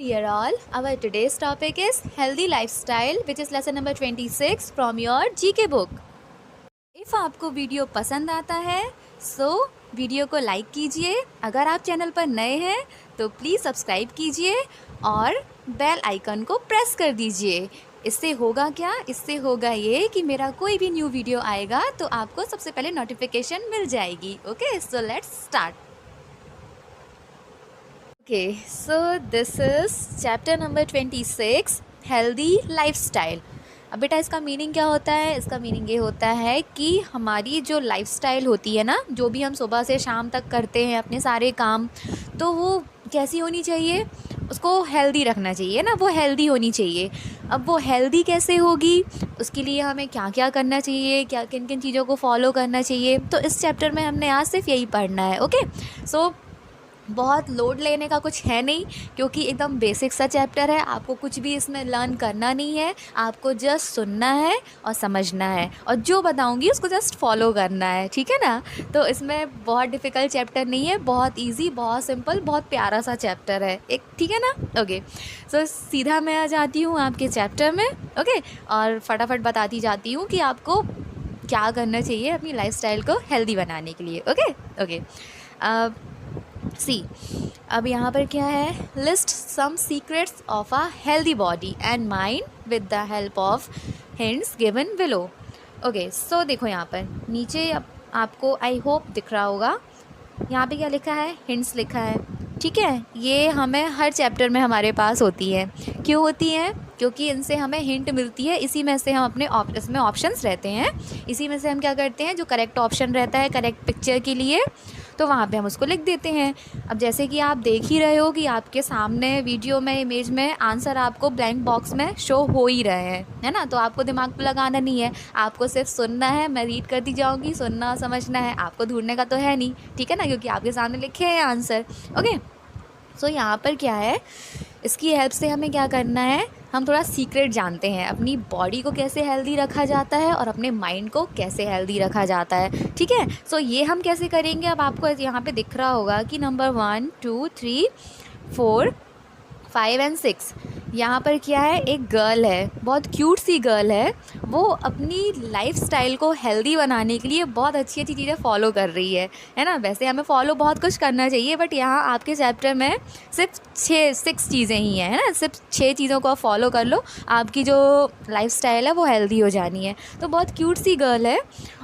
Dear all, our today's topic is healthy lifestyle, which is lesson number 26 from your GK book. If आपको video पसंद आता है video को like कीजिए। अगर आप चैनल पर नए हैं तो प्लीज़ सब्सक्राइब कीजिए और बेल आइकन को प्रेस कर दीजिए। इससे होगा क्या? इससे होगा ये कि मेरा कोई भी न्यू वीडियो आएगा तो आपको सबसे पहले नोटिफिकेशन मिल जाएगी। Okay, so let's start. Okay, so this is chapter number 26, healthy lifestyle. अब बेटा इसका मीनिंग क्या होता है? इसका मीनिंग ये होता है कि हमारी जो लाइफस्टाइल होती है ना, जो भी हम सुबह से शाम तक करते हैं अपने सारे काम, तो वो कैसी होनी चाहिए? उसको हेल्दी रखना चाहिए ना, वो हेल्दी होनी चाहिए। अब वो हेल्दी कैसे होगी? उसके लिए हमें क्या क्या करना चाहिए, क्या किन किन चीज़ों को फॉलो करना चाहिए, तो इस चैप्टर में हमने आज सिर्फ यही पढ़ना है। ओके, सो बहुत लोड लेने का कुछ है नहीं, क्योंकि एकदम बेसिक सा चैप्टर है। आपको कुछ भी इसमें लर्न करना नहीं है, आपको जस्ट सुनना है और समझना है, और जो बताऊंगी उसको जस्ट फॉलो करना है, ठीक है ना। तो इसमें बहुत डिफ़िकल्ट चैप्टर नहीं है, बहुत इजी, बहुत सिंपल, बहुत प्यारा सा चैप्टर है एक, ठीक है ना। ओके, सो सीधा मैं आ जाती हूँ आपके चैप्टर में। ओके, और फटाफट बताती जाती हूँ कि आपको क्या करना चाहिए अपनी लाइफस्टाइल को हेल्दी बनाने के लिए। ओके ओके, सी अब यहाँ पर क्या है? List some secrets of a healthy body and mind with the help of hints given below. Okay, so देखो यहाँ पर नीचे आपको आई होप दिख रहा होगा, यहाँ पे क्या लिखा है? हिंट्स लिखा है, ठीक है। ये हमें हर चैप्टर में हमारे पास होती है। क्यों होती है? क्योंकि इनसे हमें हिंट मिलती है, इसी में से हम अपने इसमें ऑप्शंस रहते हैं, इसी में से हम क्या करते हैं, जो करेक्ट ऑप्शन रहता है करेक्ट पिक्चर के लिए, तो वहाँ पे हम उसको लिख देते हैं। अब जैसे कि आप देख ही रहे हो कि आपके सामने वीडियो में, इमेज में आंसर आपको ब्लैंक बॉक्स में शो हो ही रहे हैं, है ना। तो आपको दिमाग पे लगाना नहीं है, आपको सिर्फ सुनना है। मैं रीड करती जाऊँगी, सुनना समझना है, आपको ढूंढने का तो है नहीं, ठीक है ना, क्योंकि आपके सामने लिखे हैं आंसर। ओके, सो यहाँ पर क्या है, इसकी हेल्प से हमें क्या करना है, हम थोड़ा सीक्रेट जानते हैं, अपनी बॉडी को कैसे हेल्दी रखा जाता है और अपने माइंड को कैसे हेल्दी रखा जाता है, ठीक है। सो ये हम कैसे करेंगे? अब आपको यहाँ पे दिख रहा होगा कि नंबर 1 2 3 4 5 एंड 6 यहाँ पर क्या है, एक गर्ल है, बहुत क्यूट सी गर्ल है, वो अपनी लाइफस्टाइल को हेल्दी बनाने के लिए बहुत अच्छी अच्छी चीज़ें फॉलो कर रही है ना। वैसे हमें फॉलो बहुत कुछ करना चाहिए, बट यहाँ आपके चैप्टर में सिर्फ 6 चीज़ें ही हैं, है ना। सिर्फ 6 चीज़ों को आप फॉलो कर लो, आपकी जो लाइफस्टाइल है वो हेल्दी हो जानी है। तो बहुत क्यूट सी गर्ल है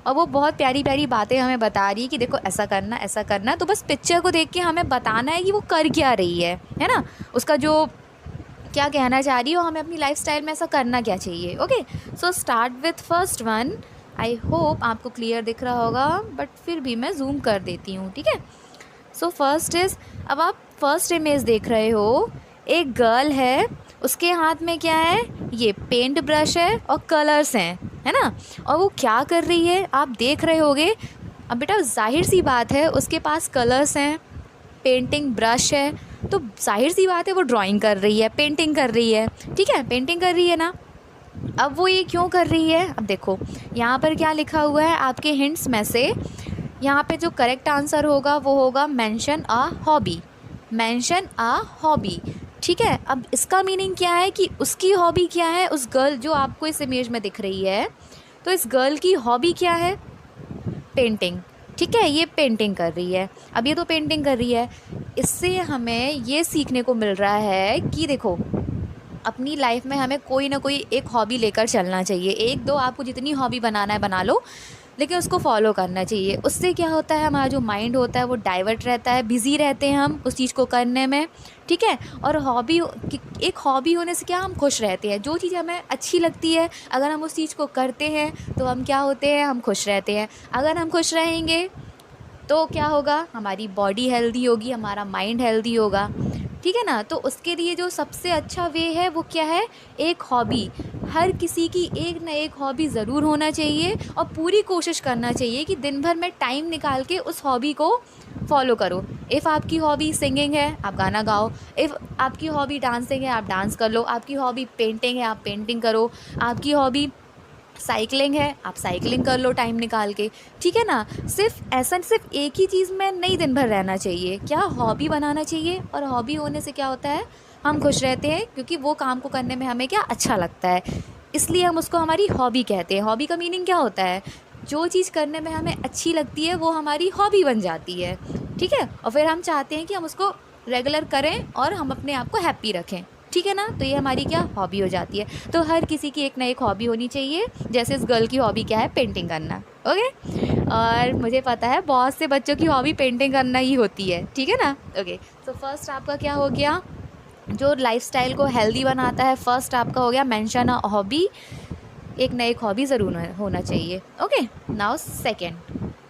और वो बहुत प्यारी प्यारी बातें हमें बता रही है कि देखो ऐसा करना, ऐसा करना। तो बस पिक्चर को देख के हमें बताना है कि वो कर क्या रही है ना, उसका जो क्या कहना चाह रही हो, हमें अपनी लाइफस्टाइल में ऐसा करना क्या चाहिए। Okay, so start with first one. I hope आपको क्लियर दिख रहा होगा, बट फिर भी मैं जूम कर देती हूँ, ठीक है। सो फर्स्ट इज़, अब आप फर्स्ट इमेज देख रहे हो, एक गर्ल है, उसके हाथ में क्या है, ये पेंट ब्रश है और कलर्स हैं, है ना। और वो क्या कर रही है आप देख रहे होगे। अब बेटा जाहिर सी बात है, उसके पास कलर्स हैं, पेंटिंग ब्रश है, तो जाहिर सी बात है वो ड्राइंग कर रही है, पेंटिंग कर रही है, ठीक है, पेंटिंग कर रही है ना। अब वो ये क्यों कर रही है? अब देखो यहाँ पर क्या लिखा हुआ है आपके हिंट्स में से, यहाँ पे जो करेक्ट आंसर होगा वो होगा mention a hobby, mention a hobby, ठीक है। अब इसका मीनिंग क्या है कि उसकी हॉबी क्या है, उस गर्ल जो आपको इस इमेज में दिख रही है, तो इस गर्ल की हॉबी क्या है? पेंटिंग, ठीक है, ये पेंटिंग कर रही है। अब ये तो पेंटिंग कर रही है, इससे हमें ये सीखने को मिल रहा है कि देखो अपनी लाइफ में हमें कोई ना कोई एक हॉबी लेकर चलना चाहिए। एक दो आपको जितनी हॉबी बनाना है बना लो, लेकिन उसको फॉलो करना चाहिए। उससे क्या होता है, हमारा जो माइंड होता है वो डाइवर्ट रहता है, बिज़ी रहते हैं हम उस चीज़ को करने में, ठीक है। और एक हॉबी होने से क्या, हम खुश रहते हैं। जो चीज़ हमें अच्छी लगती है, अगर हम उस चीज़ को करते हैं तो हम क्या होते हैं, हम खुश रहते हैं। अगर हम खुश रहेंगे तो क्या होगा, हमारी बॉडी हेल्दी होगी, हमारा माइंड हेल्दी होगा, ठीक है ना। तो उसके लिए जो सबसे अच्छा वे है वो क्या है, एक हॉबी। हर किसी की एक ना एक हॉबी ज़रूर होना चाहिए, और पूरी कोशिश करना चाहिए कि दिन भर में टाइम निकाल के उस हॉबी को फॉलो करो। इफ़ आपकी हॉबी सिंगिंग है, आप गाना गाओ। इफ़ आपकी हॉबी डांसिंग है, आप डांस कर लो। आपकी हॉबी पेंटिंग है, आप पेंटिंग करो। आपकी हॉबी साइकिलिंग है, आप साइकिलिंग कर लो टाइम निकाल के, ठीक है ना। सिर्फ एक ही चीज़ में नहीं दिन भर रहना चाहिए, क्या हॉबी बनाना चाहिए। और हॉबी होने से क्या होता है, हम खुश रहते हैं क्योंकि वो काम को करने में हमें क्या अच्छा लगता है, इसलिए हम उसको हमारी हॉबी कहते हैं। हॉबी का मीनिंग क्या होता है, जो चीज़ करने में हमें अच्छी लगती है वो हमारी हॉबी बन जाती है, ठीक है। और फिर हम चाहते हैं कि हम उसको रेगुलर करें और हम अपने आप को हैप्पी रखें, ठीक है ना। तो ये हमारी क्या हॉबी हो जाती है। तो हर किसी की एक ना एक हॉबी होनी चाहिए। जैसे इस गर्ल की हॉबी क्या है, पेंटिंग करना, ओके। और मुझे पता है बहुत से बच्चों की हॉबी पेंटिंग करना ही होती है, ठीक है ना। ओके, तो फर्स्ट आपका क्या हो गया, जो लाइफस्टाइल को हेल्दी बनाता है, फर्स्ट आपका हो गया मेंशन अ हॉबी। एक ना एक हॉबी ज़रूर होना चाहिए, ओके। नाउ सेकंड,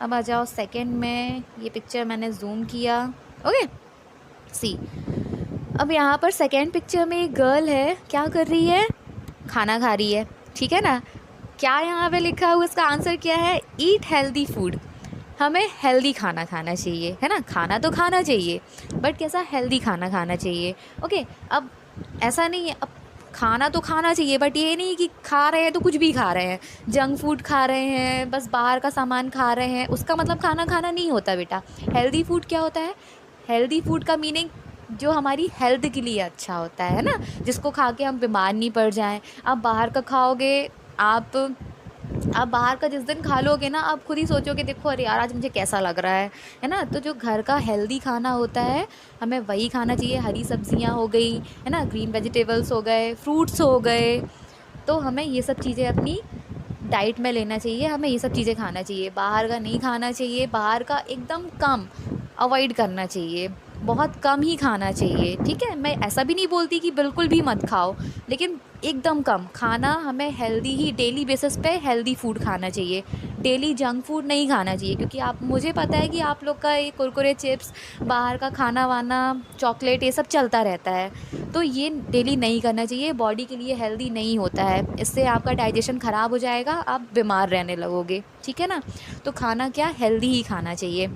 अब आ जाओ सेकंड में। ये पिक्चर मैंने जूम किया, ओके। सी, अब यहाँ पर सेकंड पिक्चर में एक गर्ल है, क्या कर रही है, खाना खा रही है, ठीक है ना। क्या यहाँ पे लिखा हुआ, इसका आंसर क्या है, ईट हेल्दी फूड। हमें हेल्दी खाना खाना चाहिए, है ना। खाना तो खाना चाहिए बट कैसा, हेल्दी खाना खाना चाहिए, ओके। अब ऐसा नहीं है, अब खाना तो खाना चाहिए बट ये नहीं कि खा रहे हैं तो कुछ भी खा रहे हैं, जंक फूड खा रहे हैं, बस बाहर का सामान खा रहे हैं, उसका मतलब खाना खाना नहीं होता बेटा। हेल्दी फूड क्या होता है, हेल्दी फूड का मीनिंग जो हमारी हेल्थ के लिए अच्छा होता है ना, जिसको खा के हम बीमार नहीं पड़ जाएं। आप बाहर का खाओगे, आप बाहर का जिस दिन खा लोगे ना, आप खुद ही सोचोगे देखो अरे यार आज मुझे कैसा लग रहा है ना। तो जो घर का हेल्दी खाना होता है हमें वही खाना चाहिए। हरी सब्जियां हो गई, है ना, ग्रीन वेजिटेबल्स हो गए, फ्रूट्स हो गए, तो हमें ये सब चीज़ें अपनी डाइट में लेना चाहिए। हमें ये सब चीज़ें खाना चाहिए, बाहर का नहीं खाना चाहिए, बाहर का एकदम कम अवॉइड करना चाहिए, बहुत कम ही खाना चाहिए, ठीक है। मैं ऐसा भी नहीं बोलती कि बिल्कुल भी मत खाओ, लेकिन एकदम कम खाना। हमें हेल्दी ही डेली बेसिस पे हेल्दी फूड खाना चाहिए, डेली जंक फूड नहीं खाना चाहिए। क्योंकि आप, मुझे पता है कि आप लोग का ये कुरकुरे चिप्स, बाहर का खाना वाना, चॉकलेट, ये सब चलता रहता है, तो ये डेली नहीं करना चाहिए, बॉडी के लिए हेल्दी नहीं होता है। इससे आपका डाइजेशन ख़राब हो जाएगा, आप बीमार रहने लगोगे, ठीक है ना। तो खाना क्या, हेल्दी ही खाना चाहिए।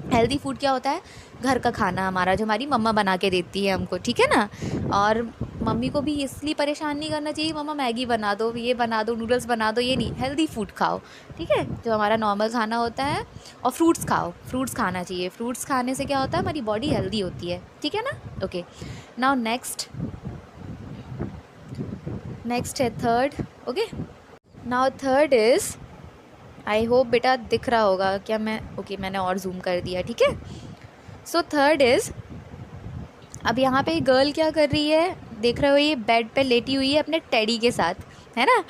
हेल्दी फूड क्या होता है, घर का खाना हमारा, जो हमारी मम्मा बना के देती है हमको, ठीक है ना। और मम्मी को भी इसलिए परेशान नहीं करना चाहिए, मम्मा मैगी बना दो, ये बना दो, नूडल्स बना दो, ये नहीं, हेल्दी फूड खाओ, ठीक है, जो हमारा नॉर्मल खाना होता है। और फ्रूट्स खाओ, फ्रूट्स खाना चाहिए। फ्रूट्स खाने से क्या होता है, हमारी बॉडी हेल्दी होती है, ठीक है ना। ओके, नाउ नेक्स्ट है third, okay. Now third is, I hope बेटा दिख रहा होगा क्या, मैं ओके मैंने और जूम कर दिया, ठीक है। सो थर्ड इज़, अब यहाँ पे गर्ल क्या कर रही है, देख रहे हो, ये बेड पे लेटी हुई है अपने टेडी के साथ, है ना।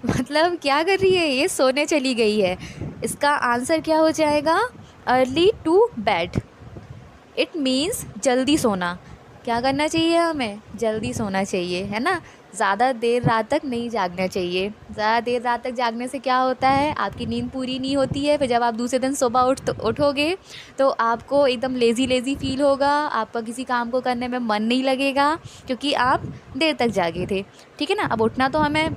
मतलब क्या कर रही है, ये सोने चली गई है। इसका आंसर क्या हो जाएगा, early to bed. It means जल्दी सोना। क्या करना चाहिए, हमें जल्दी सोना चाहिए, है ना। ज़्यादा देर रात तक नहीं जागना चाहिए। ज़्यादा देर रात तक जागने से क्या होता है, आपकी नींद पूरी नहीं होती है। फिर जब आप दूसरे दिन सुबह उठोगे तो आपको एकदम लेज़ी लेज़ी फील होगा, आपका किसी काम को करने में मन नहीं लगेगा, क्योंकि आप देर तक जागे थे, ठीक है ना। अब उठना तो हमें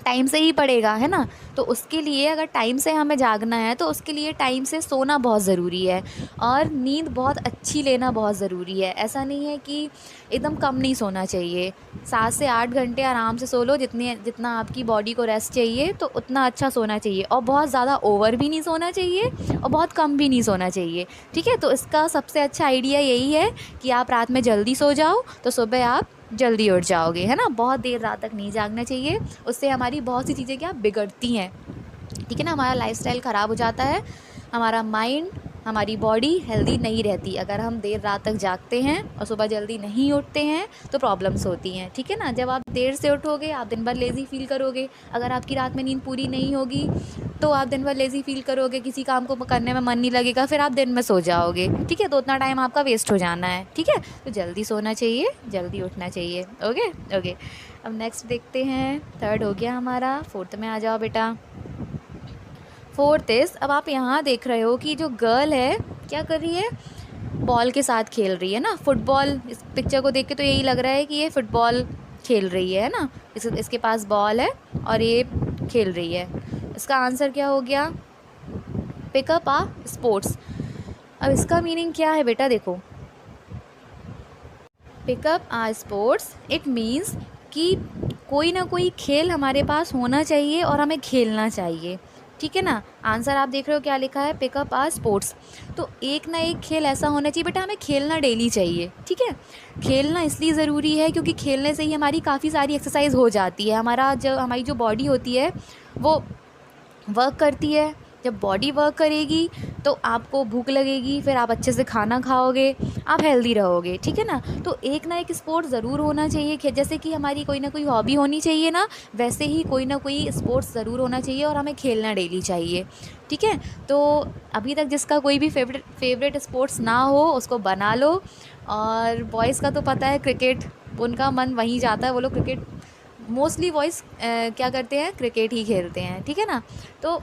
टाइम से ही पड़ेगा, है ना। तो उसके लिए अगर टाइम से हमें जागना है तो उसके लिए टाइम से सोना बहुत ज़रूरी है, और नींद बहुत अच्छी लेना बहुत ज़रूरी है। ऐसा नहीं है कि एकदम कम नहीं सोना चाहिए, 7 से 8 घंटे आराम से सो लो, जितना आपकी बॉडी को रेस्ट चाहिए, तो उतना अच्छा सोना चाहिए। और बहुत ज़्यादा ओवर भी नहीं सोना चाहिए और बहुत कम भी नहीं सोना चाहिए, ठीक है। तो इसका सबसे अच्छा आइडिया यही है कि आप रात में जल्दी सो जाओ तो सुबह आप जल्दी उठ जाओगे, है ना। बहुत देर रात तक नहीं जागना चाहिए, उससे हमारी बहुत सी चीज़ें क्या बिगड़ती हैं, ठीक है ना। हमारा लाइफस्टाइल ख़राब हो जाता है, हमारा माइंड, हमारी बॉडी हेल्दी नहीं रहती अगर हम देर रात तक जागते हैं और सुबह जल्दी नहीं उठते हैं, तो प्रॉब्लम्स होती हैं, ठीक है ना। जब आप देर से उठोगे आप दिन भर लेज़ी फील करोगे। अगर आपकी रात में नींद पूरी नहीं होगी तो आप दिन भर लेज़ी फील करोगे, किसी काम को करने में मन नहीं लगेगा, फिर आप दिन में सो जाओगे, ठीक है। तो उतना टाइम आपका वेस्ट हो जाना है, ठीक है। तो जल्दी सोना चाहिए, जल्दी उठना चाहिए, ओके ओके। अब नेक्स्ट देखते हैं, थर्ड हो गया हमारा, फोर्थ में आ जाओ बेटा। फोर्थ इज़, अब आप यहाँ देख रहे हो कि जो गर्ल है क्या कर रही है, बॉल के साथ खेल रही है ना, फुटबॉल। इस पिक्चर को देख के तो यही लग रहा है कि ये फुटबॉल खेल रही है ना। इसके पास बॉल है और ये खेल रही है। इसका आंसर क्या हो गया, पिकअप आ स्पोर्ट्स। अब इसका मीनिंग क्या है बेटा, देखो, pick up a sports, it means कि कोई ना कोई खेल हमारे पास होना चाहिए और हमें खेलना चाहिए, ठीक है ना। आंसर आप देख रहे हो क्या लिखा है, पिकअप आ स्पोर्ट्स। तो एक ना एक खेल ऐसा होना चाहिए बेटा, हमें खेलना डेली चाहिए, ठीक है। खेलना इसलिए ज़रूरी है क्योंकि खेलने से ही हमारी काफ़ी सारी एक्सरसाइज हो जाती है, हमारी जो बॉडी होती है वो वर्क करती है। जब बॉडी वर्क करेगी तो आपको भूख लगेगी, फिर आप अच्छे से खाना खाओगे, आप हेल्दी रहोगे, ठीक है ना। तो एक ना एक स्पोर्ट ज़रूर होना चाहिए, जैसे कि हमारी कोई ना कोई हॉबी होनी चाहिए ना, वैसे ही कोई ना कोई स्पोर्ट्स ज़रूर होना चाहिए और हमें खेलना डेली चाहिए, ठीक है। तो अभी तक जिसका कोई भी फेवरेट स्पोर्ट्स ना हो उसको बना लो। और बॉयज़ का तो पता है क्रिकेट, उनका मन वहीं जाता है, वो लोग क्रिकेट मोस्टली बॉयज़ क्या करते हैं, क्रिकेट ही खेलते हैं, ठीक है ना। तो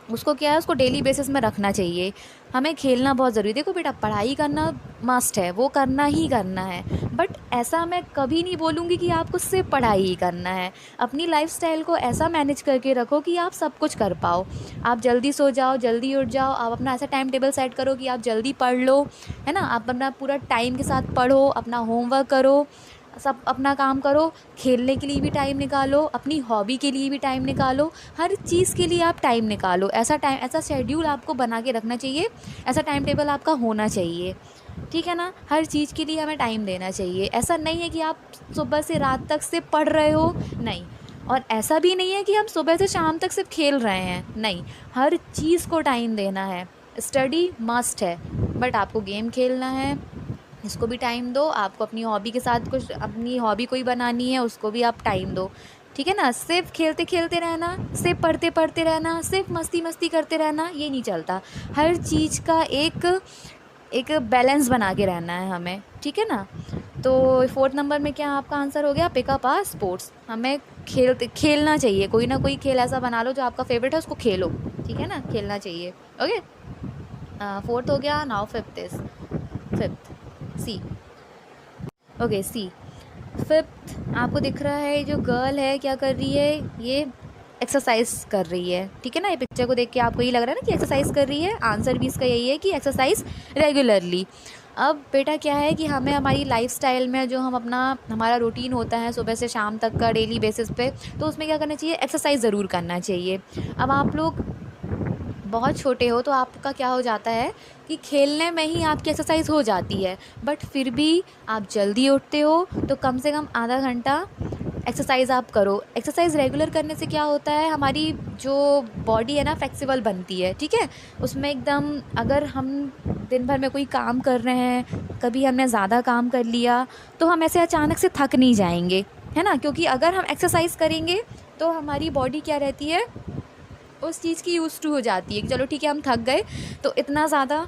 उसको क्या है, उसको डेली बेसिस में रखना चाहिए। हमें खेलना बहुत ज़रूरी है। देखो बेटा, पढ़ाई करना मस्ट है, वो करना ही करना है, बट ऐसा मैं कभी नहीं बोलूँगी कि आपको सिर्फ पढ़ाई ही करना है। अपनी लाइफस्टाइल को ऐसा मैनेज करके रखो कि आप सब कुछ कर पाओ। आप जल्दी सो जाओ, जल्दी उठ जाओ, आप अपना ऐसा टाइम टेबल सेट करो कि आप जल्दी पढ़ लो, है ना। आप अपना पूरा टाइम के साथ पढ़ो, अपना होमवर्क करो, सब अपना काम करो, खेलने के लिए भी टाइम निकालो, अपनी हॉबी के लिए भी टाइम निकालो, हर चीज़ के लिए आप टाइम निकालो। ऐसा शेड्यूल आपको बना के रखना चाहिए, ऐसा टाइम टेबल आपका होना चाहिए, ठीक है ना। हर चीज़ के लिए हमें टाइम देना चाहिए। ऐसा नहीं है कि आप सुबह से रात तक सिर्फ पढ़ रहे हो, नहीं। और ऐसा भी नहीं है कि हम सुबह से शाम तक सिर्फ खेल रहे हैं, नहीं। हर चीज़ को टाइम देना है। स्टडी मस्ट है, बट आपको गेम खेलना है, इसको भी टाइम दो। आपको अपनी हॉबी के साथ कुछ, अपनी हॉबी कोई बनानी है, उसको भी आप टाइम दो, ठीक है ना। सिर्फ खेलते खेलते रहना, सिर्फ पढ़ते पढ़ते रहना, सिर्फ मस्ती मस्ती करते रहना, ये नहीं चलता। हर चीज़ का एक बैलेंस बना के रहना है हमें, ठीक है ना। तो 4th नंबर में क्या आपका आंसर हो गया, पिकअप आ स्पोर्ट्स। हमें खेलना चाहिए, कोई ना कोई खेल ऐसा बना लो जो आपका फेवरेट है, उसको खेलो, ठीक है ना, खेलना चाहिए। ओके, 4th हो गया। नाउ 5th सी। ओके, सी 5th आपको दिख रहा है, जो गर्ल है क्या कर रही है, ये एक्सरसाइज कर रही है, ठीक है ना। ये पिक्चर को देख के आपको ये लग रहा है ना कि एक्सरसाइज कर रही है। आंसर भी इसका यही है कि एक्सरसाइज रेगुलरली। अब बेटा क्या है कि हमें हमारी लाइफस्टाइल में जो हमारा रूटीन होता है सुबह से शाम तक का डेली बेसिस पे, तो उसमें क्या करना चाहिए, एक्सरसाइज ज़रूर करना चाहिए। अब आप लोग बहुत छोटे हो तो आपका क्या हो जाता है कि खेलने में ही आपकी एक्सरसाइज हो जाती है, बट फिर भी आप जल्दी उठते हो तो कम से कम आधा घंटा एक्सरसाइज आप करो। एक्सरसाइज रेगुलर करने से क्या होता है, हमारी जो बॉडी है ना फ्लेक्सिबल बनती है, ठीक है। उसमें एकदम, अगर हम दिन भर में कोई काम कर रहे हैं, कभी हमने ज़्यादा काम कर लिया, तो हम ऐसे अचानक से थक नहीं जाएंगे, है ना। क्योंकि अगर हम एक्सरसाइज करेंगे तो हमारी बॉडी क्या रहती है, उस चीज़ की यूज़ टू हो जाती है कि चलो ठीक है हम थक गए, तो इतना ज़्यादा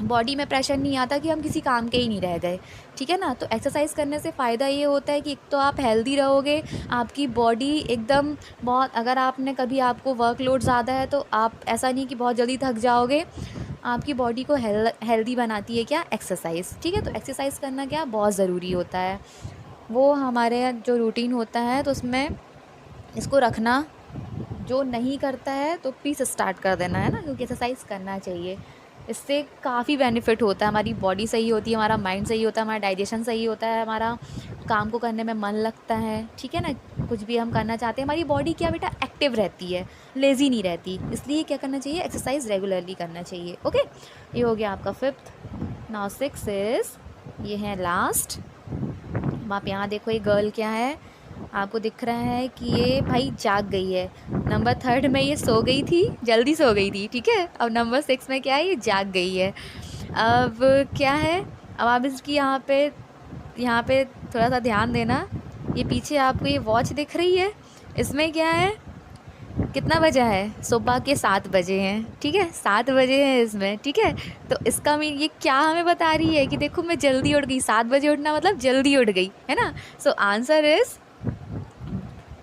बॉडी में प्रेशर नहीं आता कि हम किसी काम के ही नहीं रह गए, ठीक है ना। तो एक्सरसाइज करने से फ़ायदा ये होता है कि एक तो आप हेल्दी रहोगे, आपकी बॉडी एकदम बहुत, अगर आपने कभी, आपको वर्कलोड ज़्यादा है तो आप ऐसा नहीं कि बहुत जल्दी थक जाओगे। आपकी बॉडी को हेल्दी बनाती है क्या, एक्सरसाइज, ठीक है। तो एक्सरसाइज करना क्या बहुत ज़रूरी होता है, वो हमारे जो रूटीन होता है तो उसमें इसको रखना। जो नहीं करता है तो प्लीज़ स्टार्ट कर देना, है ना, क्योंकि एक्सरसाइज करना चाहिए। इससे काफ़ी बेनिफिट होता है, हमारी बॉडी सही होती है, हमारा माइंड सही होता है, हमारा डाइजेशन सही होता है, हमारा काम को करने में मन लगता है, ठीक है ना। कुछ भी हम करना चाहते हैं, हमारी बॉडी क्या बेटा एक्टिव रहती है, लेज़ी नहीं रहती। इसलिए क्या करना चाहिए, एक्सरसाइज रेगुलरली करना चाहिए। ओके, ये हो गया आपका 5th। नाउ 6 ये है लास्ट। आप यहाँ देखो, ये गर्ल क्या है, आपको दिख रहा है कि ये भाई जाग गई है। नंबर 3 में ये सो गई थी, जल्दी सो गई थी, ठीक है। अब नंबर 6 में क्या है, ये जाग गई है। अब क्या है, अब आप इसकी यहाँ पे थोड़ा सा ध्यान देना। ये पीछे आपको ये वॉच दिख रही है, इसमें क्या है, कितना बजा है, सुबह के 7 बजे हैं, ठीक है, 7 बजे हैं इसमें, ठीक है। तो इसका मीन ये क्या हमें बता रही है कि देखो मैं जल्दी उठ गई, 7 बजे उठना मतलब जल्दी उठ गई, है ना। So answer is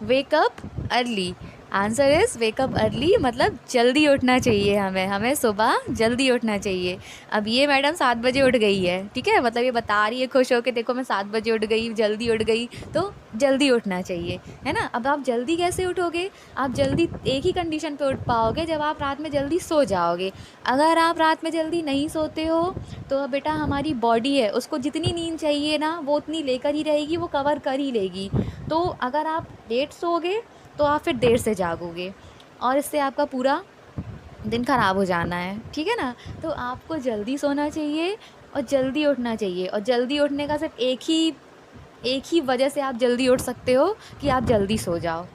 wake up early. Answer is wake up early, मतलब जल्दी उठना चाहिए, हमें सुबह जल्दी उठना चाहिए। अब ये मैडम 7 बजे उठ गई है, ठीक है, मतलब ये बता रही है खुश होकर, देखो मैं 7 बजे उठ गई, जल्दी उठ गई, तो जल्दी उठना चाहिए, है ना। अब आप जल्दी कैसे उठोगे, आप जल्दी एक ही कंडीशन पे उठ पाओगे, जब आप रात में जल्दी सो जाओगे। अगर आप रात में जल्दी नहीं सोते हो तो बेटा हमारी बॉडी है, उसको जितनी नींद चाहिए ना वो उतनी लेकर ही रहेगी, वो कवर कर ही लेगी। तो अगर आप लेट सोओगे तो आप फिर देर से जागोगे, और इससे आपका पूरा दिन ख़राब हो जाना है, ठीक है ना। तो आपको जल्दी सोना चाहिए और जल्दी उठना चाहिए, और जल्दी उठने का सिर्फ एक ही वजह से आप जल्दी उठ सकते हो कि आप जल्दी सो जाओ।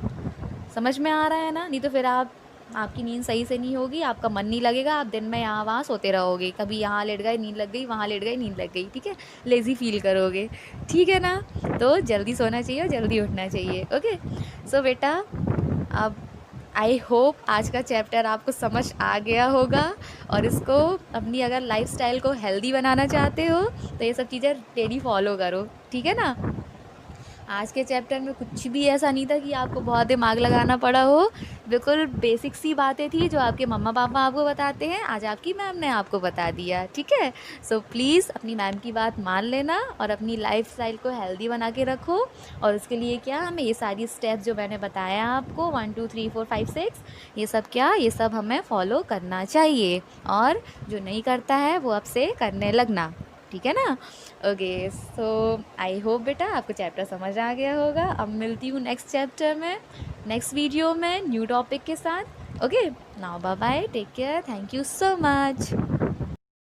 समझ में आ रहा है ना? नहीं तो फिर आपकी नींद सही से नहीं होगी, आपका मन नहीं लगेगा, आप दिन में यहाँ वहाँ सोते रहोगे, कभी यहाँ लेट गए नींद लग गई, वहाँ लेट गए नींद लग गई, ठीक है, लेज़ी फील करोगे, ठीक है ना। तो जल्दी सोना चाहिए और जल्दी उठना चाहिए। ओके, सो बेटा, अब आई होप आज का चैप्टर आपको समझ आ गया होगा, और इसको अपनी अगर लाइफस्टाइल को हेल्दी बनाना चाहते हो तो ये सब चीज़ें डेली फॉलो करो, ठीक है ना। आज के चैप्टर में कुछ भी ऐसा नहीं था कि आपको बहुत दिमाग लगाना पड़ा हो, बिल्कुल बेसिक सी बातें थी जो आपके मम्मा पापा आपको बताते हैं, आज आपकी मैम ने आपको बता दिया, ठीक है। सो प्लीज़ अपनी मैम की बात मान लेना और अपनी लाइफस्टाइल को हेल्दी बना के रखो, और उसके लिए क्या, हमें ये सारी स्टेप्स जो मैंने बताया आपको 1 2 3 4 5 6, ये सब हमें फॉलो करना चाहिए, और जो नहीं करता है वो अब से करने लगना, ठीक है ना। ओके, सो आई होप बेटा आपको चैप्टर समझ आ गया होगा। अब मिलती हूँ नेक्स्ट चैप्टर में, नेक्स्ट वीडियो में न्यू टॉपिक के साथ। Okay, now bye bye, take care, thank you so much.